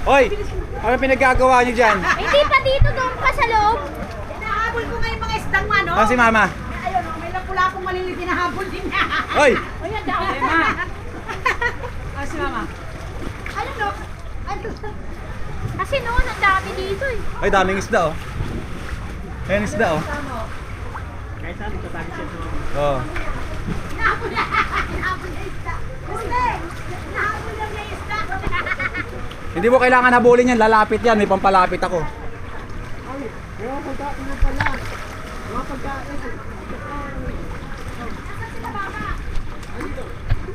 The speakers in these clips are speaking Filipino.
Hoy! Ano pinagagawa niyo dyan? Hindi pa dito, doon pa sa loob. Hinahabol ko ngayon mga isdang ano. Ah, si Mama. Ayun, may napula akong maliliit, hinahabol din niya. Hoy! Uy, ang dami. Ah, si Mama. Ano no? Ano? Kasi noon, ang dami dito eh. Ay, daming isda oh. Ayan isda oh. Kahit saan, tatagi siya sa mga. Oh. Hinahabol na. Hinahabol na isda. Hindi. Hinahabol lang na isda. Hindi mo kailangan habulin yan, lalapit yan, may pampalapit ako. Ay, mga pagkain na pala. Mga pagkain.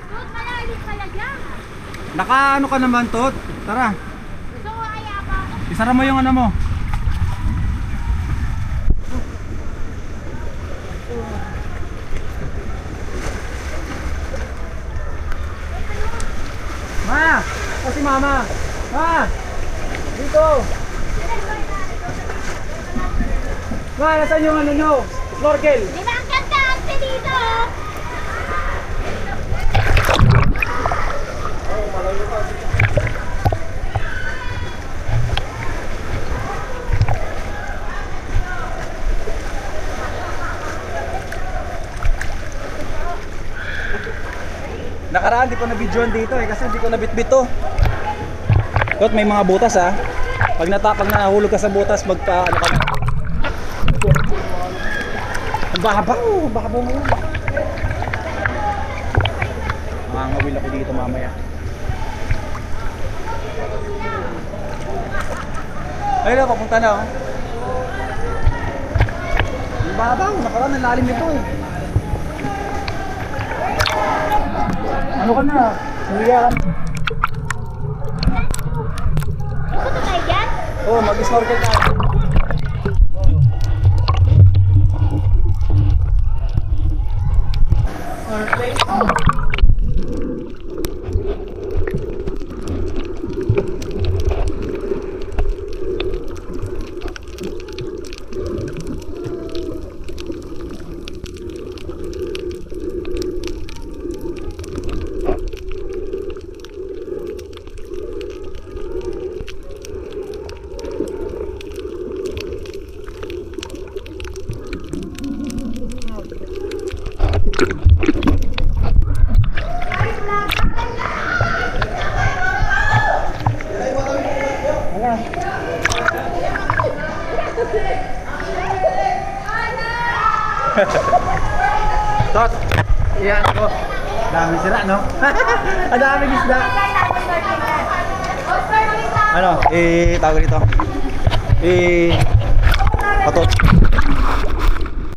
Doon pala, hindi pala dyan. Naka ano ka naman, Tot? Tara, So, kaya pa. isara mo yung ano mo. Ma! Kasi Mama! Ma! Dito! Ma, nasaan yung ano nyo? Snorkel! Di ba ang ganda ate dito? Nakaraan, di ko na-videoan dito eh, kasi hindi ko nabitbit to. Tot, may mga butas ah. Pag nahulog ka sa butas, magpa ano ka na. Ang babaw mo yun. Mangawil ako dito mamaya. Ayun na, papunta na oh. Ang babaw, nakaraan, ang lalim nito eh. Ano ka na? Humiya ka na. Gusto ko tayo dyan? Oo, mag-snorkel tayo. Tot! Yan ko. Dami sila, no? Ang daming isda. Ano? Tawag dito. Patot.